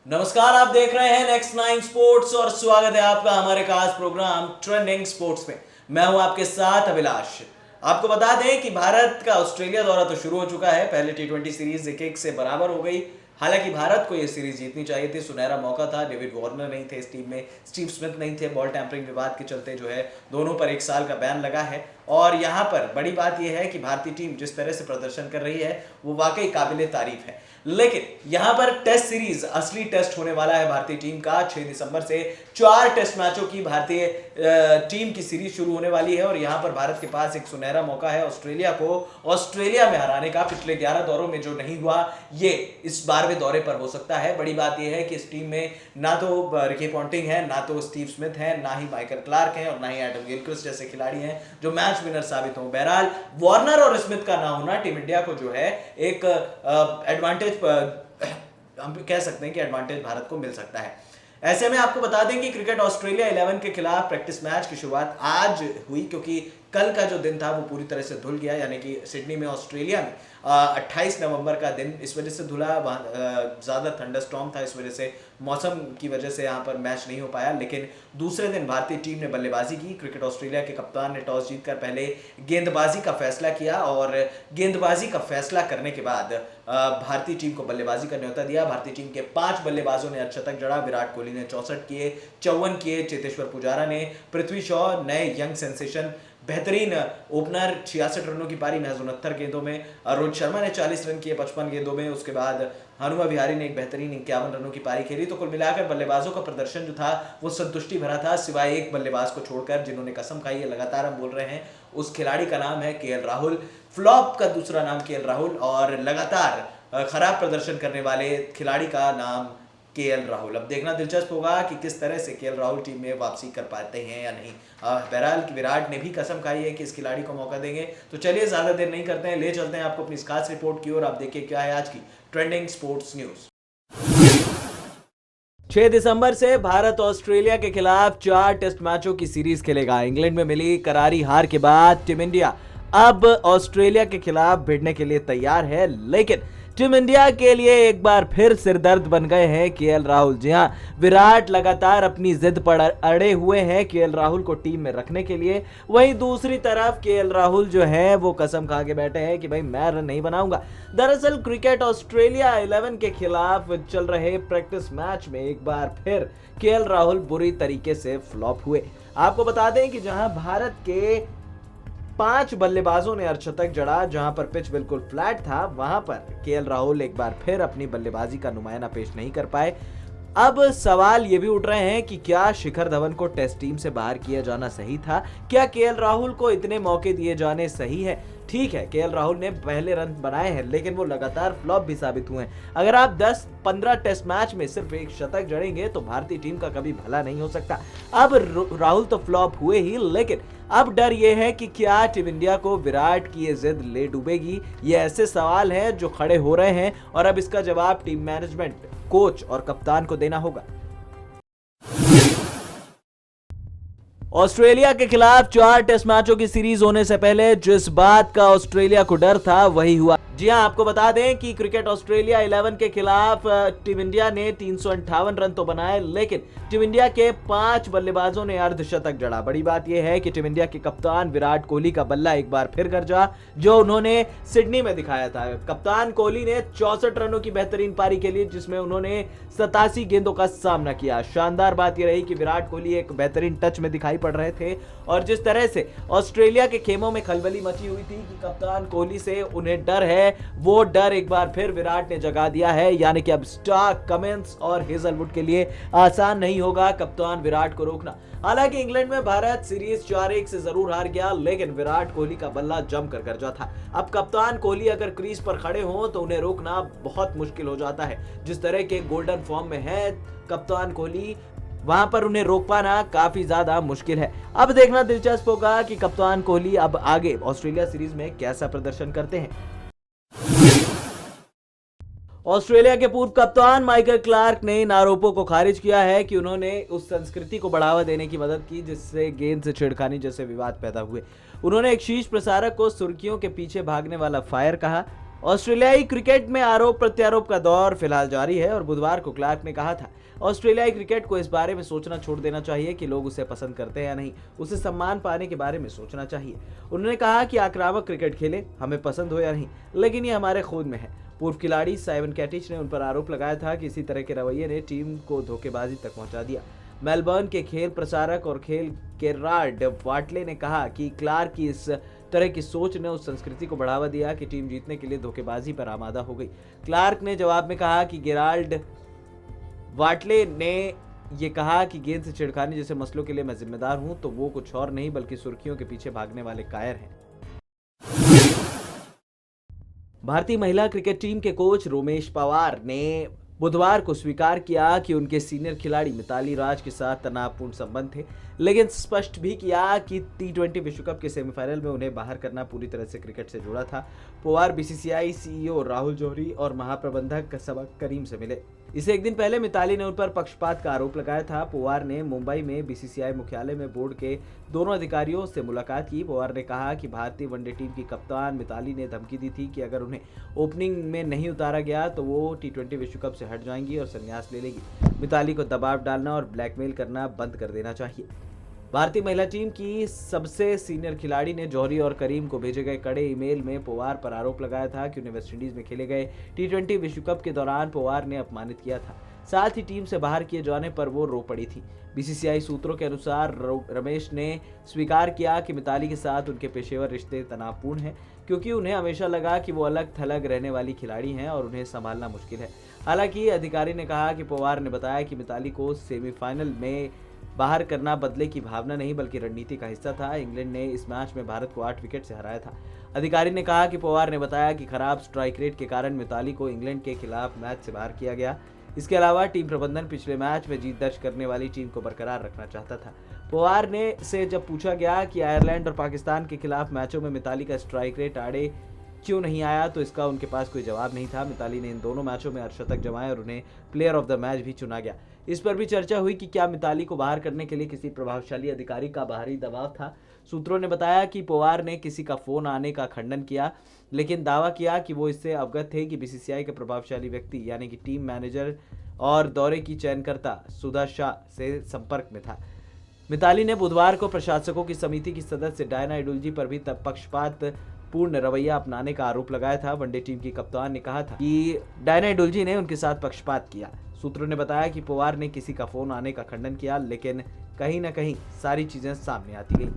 नमस्कार, आप देख रहे हैं नेक्स्ट 9 स्पोर्ट्स और स्वागत है आपका हमारे खास प्रोग्राम ट्रेंडिंग स्पोर्ट्स में। मैं हूं आपके साथ अभिलाष। आपको बता दें कि भारत का ऑस्ट्रेलिया दौरा तो शुरू हो चुका है। पहले टी20 सीरीज 1-1 से बराबर हो गई। हालांकि भारत को यह सीरीज जीतनी चाहिए थी, सुनहरा मौका था। डेविड वार्नर नहीं थे इस टीम में, स्टीव स्मिथ नहीं थे, बॉल टैंपरिंग विवाद के चलते जो है दोनों पर 1 साल का बैन लगा है। और यहाँ पर बड़ी बात यह है कि भारतीय टीम जिस तरह से प्रदर्शन कर रही है वो वाकई काबिले तारीफ है। लेकिन यहां पर टेस्ट सीरीज, असली टेस्ट होने वाला है भारतीय टीम का। 6 दिसंबर से 4 टेस्ट मैचों की भारतीय टीम की सीरीज शुरू होने वाली है और यहां पर भारत के पास एक सुनहरा मौका है ऑस्ट्रेलिया को ऑस्ट्रेलिया में हराने का। पिछले 11 दौरों में जो नहीं हुआ, ये इस 12वें दौरे पर हो सकता है। बड़ी बात यह है कि इस टीम में ना तो रिकी पॉन्टिंग है, ना तो स्टीव स्मिथ है, ना ही माइकल क्लार्क है और ना ही एडम गिलक्रिस्ट जैसे खिलाड़ी हैं जो मैच विनर साबित हो। बहरहाल वार्नर और स्मिथ का ना होना टीम इंडिया को जो है एक एडवांटेज, हम कह सकते हैं कि एडवांटेज भारत को मिल सकता है। ऐसे में आपको बता दें कि क्रिकेट ऑस्ट्रेलिया 11 के खिलाफ प्रैक्टिस मैच की शुरुआत आज हुई, क्योंकि कल का जो दिन था वो पूरी तरह से धुल गया। यानी कि सिडनी में ऑस्ट्रेलिया में 28 नवंबर का दिन इस वजह से धुला, ज़्यादा थंडरस्टॉर्म था, इस वजह से मौसम की वजह से यहाँ पर मैच नहीं हो पाया। लेकिन दूसरे दिन भारतीय टीम ने बल्लेबाजी की। क्रिकेट ऑस्ट्रेलिया के कप्तान ने टॉस जीतकर पहले गेंदबाजी का फैसला किया और गेंदबाजी का फैसला करने के बाद भारतीय टीम को बल्लेबाजी का न्योता दिया। भारतीय टीम के 5 बल्लेबाजों ने अर्धशतक जड़ा। विराट कोहली ने 64 किए, 54 किए। चेतेश्वर पुजारा ने, पृथ्वी शॉ नए यंग सेंसेशन, बेहतरीन ओपनर, 66 रनों की पारी महज 69 गेंदों में। रोहित शर्मा ने 40 रन किए 55 गेंदों में। उसके बाद हनुमा विहारी ने एक बेहतरीन 51 रनों की पारी खेली। तो कुल मिलाकर बल्लेबाजों का प्रदर्शन जो था वो संतुष्टि भरा था, सिवाय एक बल्लेबाज को छोड़कर जिन्होंने कसम खाई है, लगातार हम बोल रहे हैं। उस खिलाड़ी का नाम है केएल राहुल। फ्लॉप का दूसरा नाम केएल राहुल और लगातार खराब प्रदर्शन करने वाले खिलाड़ी का नाम केएल राहुल। अब देखना दिलचस्प होगा कि किस तरह से केएल राहुल टीम में वापसी कर पाते हैं या नहीं। बहरहाल विराट ने भी कसम खाई है कि इस खिलाड़ी को मौका देंगे। तो चलिए ज्यादा देर नहीं करते हैं, ले चलते हैं आपको अपनी इस खास रिपोर्ट की ओर। आप देखिए क्या है आज की ट्रेंडिंग स्पोर्ट्स न्यूज। 6 दिसंबर से भारत ऑस्ट्रेलिया के खिलाफ 4 टेस्ट मैचों की सीरीज खेलेगा। इंग्लैंड में मिली करारी हार के बाद टीम इंडिया अब ऑस्ट्रेलिया के खिलाफ भिड़ने के लिए तैयार है। लेकिन टीम इंडिया के लिए एक बार फिर सिरदर्द बन गए हैं केएल राहुल। जी हां, विराट लगातार अपनी जिद पर अड़े हुए हैं केएल राहुल को टीम में रखने के लिए। वहीं दूसरी तरफ केएल राहुल जो है वो कसम खा के बैठे हैं कि भाई मैं रन नहीं बनाऊंगा। दरअसल क्रिकेट ऑस्ट्रेलिया 11 के खिलाफ चल रहे प्रैक्टिस मैच में एक बार फिर केएल राहुल बुरी तरीके से फ्लॉप हुए। आपको बता दें कि जहां भारत के 5 बल्लेबाजों ने अर्धशतक जड़ा, जहां पर पिच बिल्कुल फ्लैट था, वहां पर केएल राहुल एक बार फिर अपनी बल्लेबाजी का नुमायाना पेश नहीं कर पाए। अब सवाल ये भी उठ रहे हैं कि क्या शिखर धवन को टेस्ट टीम से बाहर किया जाना सही था? क्या केएल राहुल को इतने मौके दिए जाने सही है? ठीक है, केएल राहुल ने पहले रन बनाए हैं, लेकिन वो लगातार फ्लॉप भी साबित हुए हैं। अगर आप 10-15 टेस्ट मैच में सिर्फ एक शतक जड़ेंगे तो भारतीय टीम का कभी भला नहीं हो सकता। अब राहुल तो फ्लॉप हुए ही, लेकिन अब डर ये है कि क्या टीम इंडिया को विराट की ये जिद ले डूबेगी? ये ऐसे सवाल हैं जो खड़े हो रहे हैं और अब इसका जवाब टीम मैनेजमेंट, कोच और कप्तान को देना होगा। ऑस्ट्रेलिया के खिलाफ 4 टेस्ट मैचों की सीरीज होने से पहले जिस बात का ऑस्ट्रेलिया को डर था वही हुआ। जी हां, आपको बता दें कि क्रिकेट ऑस्ट्रेलिया 11 के खिलाफ टीम इंडिया ने 358 रन तो बनाए, लेकिन टीम इंडिया के 5 बल्लेबाजों ने अर्धशतक जड़ा। बड़ी बात यह है कि टीम इंडिया के कप्तान विराट कोहली का बल्ला एक बार फिर गरजा, जो उन्होंने सिडनी में दिखाया था। कप्तान कोहली ने 64 रनों की बेहतरीन पारी खेली, जिसमें उन्होंने 87 गेंदों का सामना किया। शानदार बात यह रही कि विराट कोहली एक बेहतरीन टच में दिखाई पड़ रहे थे और जिस तरह से ऑस्ट्रेलिया के खेमों में खलबली मची हुई थी कि कप्तान कोहली से उन्हें डर है, वो डर एक बार फिर विराट ने जगा दिया है। यानी कि अब स्टार्क, कमिंस और हेजलवुड के लिए आसान नहीं होगा कप्तान विराट को रोकना। हालांकि इंग्लैंड में भारत सीरीज 4-1 से जरूर हार गया, लेकिन विराट कोहली का बल्ला जमकर गरजा था। अब कप्तान कोहली अगर क्रीज पर खड़े हों तो उन्हें रोकना बहुत मुश्किल हो जाता है। जिस तरह के गोल्डन फॉर्म में है कप्तान कोहली, वहां पर उन्हें रोक पाना काफी ज्यादा मुश्किल है। अब देखना दिलचस्प होगा कि कप्तान कोहली अब आगे ऑस्ट्रेलिया सीरीज में कैसा प्रदर्शन करते हैं। ऑस्ट्रेलिया के पूर्व कप्तान माइकल क्लार्क ने इन आरोपों को खारिज किया है कि उन्होंने उस संस्कृति को बढ़ावा देने की मदद की जिससे गेंद से छेड़खानी जैसे विवाद पैदा हुए। उन्होंने एक शीर्ष प्रसारक को सुर्खियों के पीछे भागने वाला फायर कहा। ऑस्ट्रेलियाई क्रिकेट में आरोप प्रत्यारोप का दौर फिलहाल जारी है और बुधवार को क्लार्क ने कहा था ऑस्ट्रेलियाई क्रिकेट को इस बारे में सोचना छोड़ देना चाहिए कि लोग उसे पसंद करते हैं या नहीं, उसे सम्मान पाने के बारे में सोचना चाहिए। उन्होंने कहा कि आक्रामक क्रिकेट खेले, हमें पसंद हो या नहीं, लेकिन ये हमारे खून में है। पूर्व खिलाड़ी साइमन कैटिच ने उन पर आरोप लगाया था कि इसी तरह के रवैये ने टीम को धोखेबाजी तक पहुंचा दिया। मेलबर्न के खेल प्रसारक और खेल गेराल्ड वाटले ने कहा कि क्लार्क की इस तरह की सोच ने उस संस्कृति को बढ़ावा दिया कि टीम जीतने के लिए धोखेबाजी पर आमादा हो गई। क्लार्क ने जवाब में कहा कि गेराल्ड वाटले ने ये कहा कि गेंद से छिड़खाने जैसे मसलों के लिए मैं जिम्मेदार हूं, तो वो कुछ और नहीं बल्कि सुर्खियों के पीछे भागने वाले कायर हैं। भारतीय महिला क्रिकेट टीम के कोच रोमेश पवार ने बुधवार को स्वीकार किया कि उनके सीनियर खिलाड़ी मिताली राज के साथ तनावपूर्ण संबंध थे, लेकिन स्पष्ट भी किया कि टी20 विश्व कप के सेमीफाइनल में उन्हें बाहर करना पूरी तरह से क्रिकेट से जुड़ा था। पवार बीसीसीआई सीईओ राहुल जौहरी और महाप्रबंधक सबक करीम से मिले। इसे एक दिन पहले मिताली ने उन पर पक्षपात का आरोप लगाया था। पवार ने मुंबई में बीसीसीआई मुख्यालय में बोर्ड के दोनों अधिकारियों से मुलाकात की। पवार ने कहा कि भारतीय वनडे टीम की कप्तान मिताली ने धमकी दी थी कि अगर उन्हें ओपनिंग में नहीं उतारा गया तो वो टी20 विश्व कप से हट जाएंगी और संन्यास ले लेगी। मिताली को दबाव डालना और ब्लैकमेल करना बंद कर देना चाहिए। भारतीय महिला टीम की सबसे सीनियर खिलाड़ी ने जौहरी और करीम को भेजे गए कड़े ईमेल में पवार पर आरोप लगाया था कि उन्हें वेस्टइंडीज में खेले गए टी20 विश्व कप के दौरान पवार ने अपमानित किया था। साथ ही टीम से बाहर किए जाने पर वो रो पड़ी थी। बीसीसीआई सूत्रों के अनुसार रमेश ने स्वीकार किया कि मिताली के साथ उनके पेशेवर रिश्ते तनावपूर्ण हैं, क्योंकि उन्हें हमेशा लगा कि वो अलग थलग रहने वाली खिलाड़ी हैं और उन्हें संभालना मुश्किल है। हालांकि अधिकारी ने कहा कि पवार ने बताया कि मिताली को सेमीफाइनल में बाहर करना बदले की भावना नहीं बल्कि रणनीति का हिस्सा था। इंग्लैंड ने इस मैच में भारत को 8 विकेट से हराया था। अधिकारी ने कहा कि पवार ने बताया कि खराब स्ट्राइक रेट के कारण मिताली को इंग्लैंड के खिलाफ मैच से बाहर किया गया। इसके अलावा टीम प्रबंधन पिछले मैच में जीत दर्ज करने वाली टीम को बरकरार रखना चाहता था। पवार ने से जब पूछा गया कि आयरलैंड और पाकिस्तान के खिलाफ मैचों में मिताली का स्ट्राइक रेट आड़े क्यों नहीं आया, तो इसका उनके पास कोई जवाब नहीं था। मिताली ने इन दोनों मैचों में अर्धशतक जमाए और उन्हें प्लेयर ऑफ द मैच भी चुना गया। इस पर भी चर्चा हुई कि क्या मिताली को बाहर करने के लिए किसी प्रभावशाली अधिकारी का बाहरी दबाव था। सूत्रों ने बताया कि पवार ने किसी का फोन आने का खंडन किया, लेकिन दावा किया कि वो इससे अवगत थे कि बीसीसीआई के प्रभावशाली व्यक्ति यानी कि टीम मैनेजर और दौरे की चयनकर्ता सुधा शाह से संपर्क में था। मिताली ने बुधवार को प्रशासकों की समिति की सदस्य डायना एडुल्जी पर भी पक्षपात पूर्ण रवैया अपनाने का आरोप लगाया था। वनडे टीम की कप्तान ने कहा था कि डायना एडुल्जी ने उनके साथ पक्षपात किया। सूत्रों ने बताया कि पवार ने किसी का फोन आने का खंडन किया, लेकिन कहीं न कहीं सारी चीजें सामने आती गई।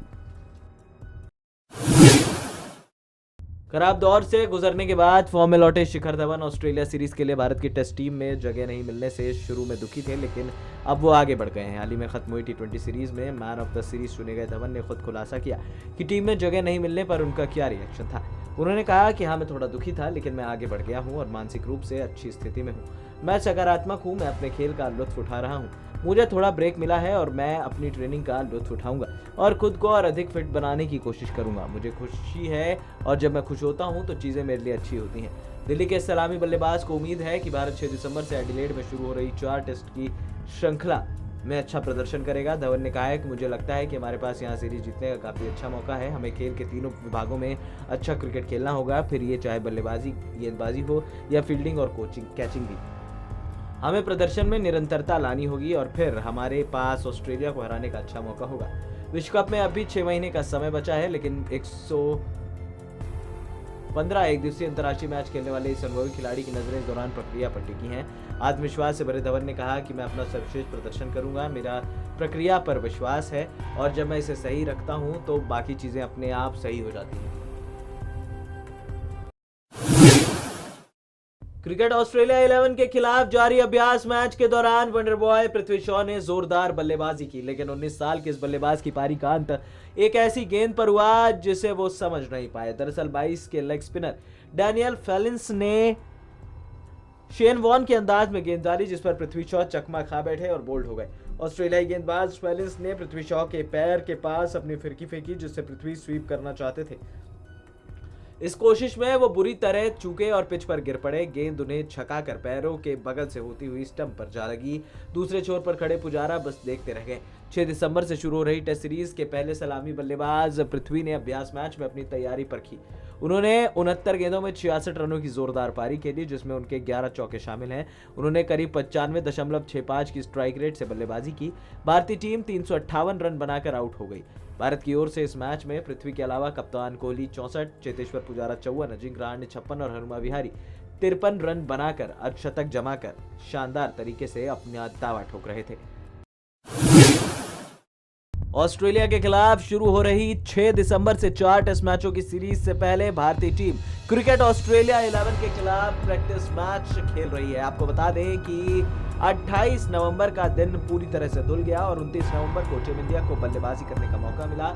खराब दौर से गुजरने के बाद फॉर्म में लौटे शिखर धवन ऑस्ट्रेलिया सीरीज के लिए भारत की टेस्ट टीम में जगह नहीं मिलने से शुरू में दुखी थे, लेकिन अब वो आगे बढ़ गए हैं। हाल ही में खत्म हुई टी20 सीरीज में मैन ऑफ द सीरीज चुने गए धवन ने खुद खुलासा किया कि टीम में जगह नहीं मिलने पर उनका क्या रिएक्शन था। उन्होंने कहा कि हाँ, मैं थोड़ा दुखी था, लेकिन मैं आगे बढ़ गया हूँ और मानसिक रूप से अच्छी स्थिति में हूँ। मैं सकारात्मक हूँ, मैं अपने खेल का लुत्फ उठा रहा हूँ। मुझे थोड़ा ब्रेक मिला है और मैं अपनी ट्रेनिंग का लुत्फ उठाऊंगा और खुद को और अधिक फिट बनाने की कोशिश करूंगा। मुझे खुशी है और जब मैं खुश होता हूं तो चीज़ें मेरे लिए अच्छी होती हैं। दिल्ली के सलामी बल्लेबाज को उम्मीद है कि भारत 6 दिसंबर से एडिलेड में शुरू हो रही 4 टेस्ट की श्रृंखला में अच्छा प्रदर्शन करेगा। धवन ने कहा है कि मुझे लगता है कि हमारे पास यहाँ सीरीज जीतने का काफ़ी अच्छा मौका है। हमें खेल के तीनों विभागों में अच्छा क्रिकेट खेलना होगा, फिर ये चाहे बल्लेबाजी, गेंदबाजी हो या फील्डिंग और कैचिंग भी। हमें प्रदर्शन में निरंतरता लानी होगी और फिर हमारे पास ऑस्ट्रेलिया को हराने का अच्छा मौका होगा। विश्व कप में अभी 6 महीने का समय बचा है, लेकिन 115 एक दिवसीय अंतर्राष्ट्रीय मैच खेलने वाले इस अनुभवी खिलाड़ी की नजरें इस दौरान प्रक्रिया पर टिकी हैं। आत्मविश्वास से भरे धवन ने कहा कि मैं अपना सर्वश्रेष्ठ प्रदर्शन करूंगा, मेरा प्रक्रिया पर विश्वास है और जब मैं इसे सही रखता हूं तो बाकी चीजें अपने आप सही हो जाती हैं। क्रिकेट ऑस्ट्रेलिया 11 के खिलाफ जारी अभ्यास मैच के दौरान वंडर बॉय पृथ्वी शॉ ने जोरदार बल्लेबाजी की, लेकिन 19 साल के इस बल्लेबाज की पारी का अंत एक ऐसी गेंद पर हुआ जिसे वो समझ नहीं पाए। दरअसल 22 के लेग स्पिनर डैनियल फेलिंस ने शेन वॉन के अंदाज में गेंद डाली, जिस पर पृथ्वी शॉ चकमा खा बैठे और बोल्ड हो गए। ऑस्ट्रेलियाई गेंदबाज फेलिंस ने पृथ्वी शॉ के पैर के पास अपनी फिरकी फेंकी, जिससे पृथ्वी स्वीप करना चाहते थे। इस कोशिश में वो बुरी तरह चूके और पिच पर गिर पड़े। गेंद उन्हें छकाकर पैरों के बगल से होती हुई स्टंप पर जा लगी। दूसरे छोर पर खड़े पुजारा बस देखते रह गए। 6 दिसंबर से शुरू हो रही टेस्ट सीरीज के पहले सलामी बल्लेबाज पृथ्वी ने अभ्यास मैच में अपनी तैयारी परखी। उन्होंने 69 गेंदों में 66 रनों की जोरदार पारी खेली, जिसमें उनके 11 चौके शामिल हैं। उन्होंने करीब 95.65 की स्ट्राइक रेट से बल्लेबाजी की। भारतीय टीम 358 रन बनाकर आउट हो गई। भारत की ओर से इस मैच में पृथ्वी के अलावा कप्तान कोहली 64, चेतेश्वर पुजारा 54, अजिंक्य ने 56 और हनुमा विहारी 53 रन बनाकर अर्धशतक जमाकर शानदार तरीके से अपना दावा ठोक रहे थे। ऑस्ट्रेलिया के खिलाफ शुरू हो रही 6 दिसंबर से 4 टेस्ट मैचों की सीरीज से पहले भारतीय टीम क्रिकेट ऑस्ट्रेलिया 11 के खिलाफ प्रैक्टिस मैच खेल रही है। आपको बता दें कि 28 नवंबर का दिन पूरी तरह से धुल गया और 29 नवंबर को टीम इंडिया को बल्लेबाजी करने का मौका मिला।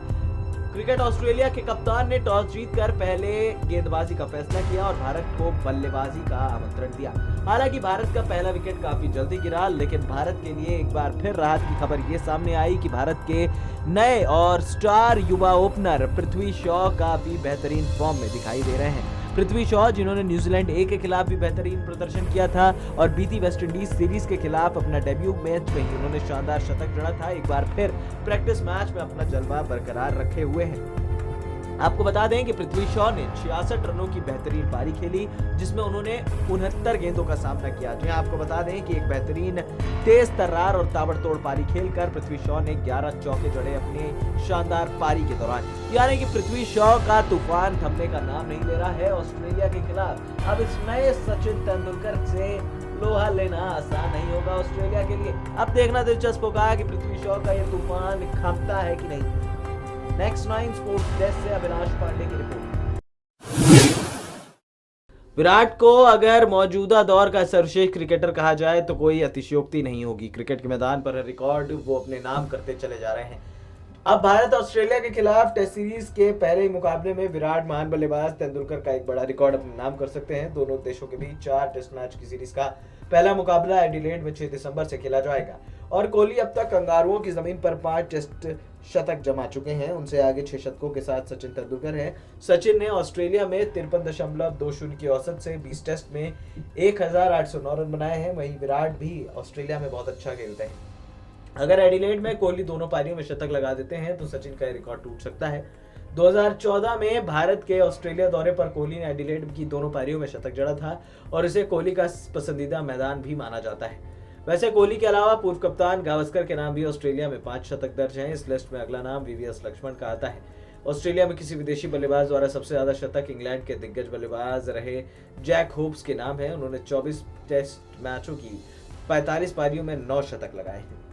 क्रिकेट ऑस्ट्रेलिया के कप्तान ने टॉस जीतकर पहले गेंदबाजी का फैसला किया और भारत को बल्लेबाजी का आमंत्रण दिया। हालांकि भारत का पहला विकेट काफी जल्दी गिरा, लेकिन भारत के लिए एक बार फिर राहत की खबर ये सामने आई कि भारत के नए और स्टार युवा ओपनर पृथ्वी शॉ काफी बेहतरीन फॉर्म में दिखाई दे रहे हैं। पृथ्वी शॉ, जिन्होंने न्यूजीलैंड ए के खिलाफ भी बेहतरीन प्रदर्शन किया था और बीती वेस्टइंडीज सीरीज के खिलाफ अपना डेब्यू मैच में ही उन्होंने शानदार शतक जड़ा था, एक बार फिर प्रैक्टिस मैच में अपना जलवा बरकरार रखे हुए हैं। आपको बता दें कि पृथ्वी शॉ ने 66 रनों की बेहतरीन पारी खेली, जिसमें उन्होंने 69 गेंदों का सामना किया। जी आपको बता दें कि एक बेहतरीन तेज तर्रार और ताबड़तोड़ पारी खेलकर पृथ्वी शॉ ने 11 चौके जड़े अपनी शानदार पारी के दौरान। यानी कि पृथ्वी शॉ का तूफान थमने का नाम नहीं ले रहा है ऑस्ट्रेलिया के खिलाफ। अब इस नए सचिन तेंदुलकर से लोहा लेना आसान नहीं होगा ऑस्ट्रेलिया के लिए। अब देखना दिलचस्प होगा कि पृथ्वी शॉ का यह तूफान थमता है कि नहीं। नेक्स्ट 9 स्पोर्ट्स डेस्क से अविनाश पांडे की रिपोर्ट। विराट को अगर मौजूदा दौर का सर्वश्रेष्ठ क्रिकेटर कहा जाए तो कोई अतिशयोक्ति नहीं होगी। क्रिकेट के मैदान पर रिकॉर्ड वो अपने नाम करते चले जा रहे हैं। अब भारत ऑस्ट्रेलिया के खिलाफ टेस्ट सीरीज के पहले ही मुकाबले में विराट महान बल्लेबाज तेंदुलकर का एक बड़ा रिकॉर्ड अपने नाम कर सकते हैं। दोनों देशों के बीच 4 टेस्ट मैच की सीरीज का पहला मुकाबला एडिलेड में 6 दिसंबर से खेला जाएगा और कोहली अब तक कंगारुओं की जमीन पर 5 टेस्ट शतक जमा चुके हैं। उनसे आगे 6 शतकों के साथ सचिन तेंदुलकर हैं। सचिन ने ऑस्ट्रेलिया में 53.20 की औसत से 20 टेस्ट में 1809 रन बनाए हैं। वहीं विराट भी ऑस्ट्रेलिया में बहुत अच्छा खेलते हैं। अगर एडिलेड में कोहली दोनों पारियों में शतक लगा देते हैं तो सचिन का रिकॉर्ड टूट सकता है। 2014 में भारत के ऑस्ट्रेलिया दौरे पर कोहली ने एडिलेड की दोनों पारियों में शतक जड़ा था और इसे कोहली का पसंदीदा मैदान भी माना जाता है। वैसे कोहली के अलावा पूर्व कप्तान गावस्कर के नाम भी ऑस्ट्रेलिया में 5 शतक दर्ज हैं। इस लिस्ट में अगला नाम वीवीएस लक्ष्मण का आता है। ऑस्ट्रेलिया में किसी विदेशी बल्लेबाज द्वारा सबसे ज्यादा शतक इंग्लैंड के दिग्गज बल्लेबाज रहे जैक होप्स के नाम है। उन्होंने 24 टेस्ट मैचों की 45 पारियों में 9 शतक लगाए हैं।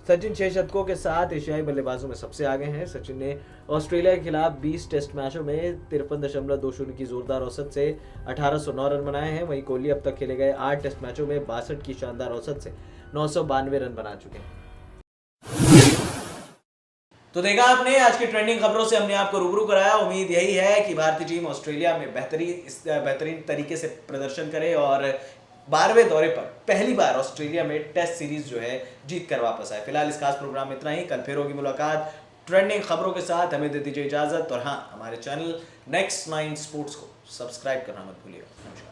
सचिन 6 शतकों के साथ एशियाई बल्लेबाजों में सबसे आगे हैं। सचिन ने ऑस्ट्रेलिया के खिलाफ 20 टेस्ट मैचों में 53.20 की जोरदार औसत से 1809 रन बनाए हैं। वहीं कोहली अब तक खेले गए 8 टेस्ट मैचों में 62 की शानदार औसत से 992 रन बना चुके हैं। तो देखा आपने, आज की ट्रेंडिंग खबरों से हमने आपको रूबरू कराया। उम्मीद यही है कि भारतीय टीम ऑस्ट्रेलिया में बेहतरीन तरीके से प्रदर्शन करे और 12वें दौरे पर पहली बार ऑस्ट्रेलिया में टेस्ट सीरीज जो है जीत कर वापस आए। फिलहाल इस खास प्रोग्राम में इतना ही। कल फिर होगी मुलाकात ट्रेंडिंग खबरों के साथ। हमें दे दीजिए इजाजत और हाँ, हमारे चैनल नेक्स्ट 9 स्पोर्ट्स को सब्सक्राइब करना मत भूलिएगा। नमस्कार।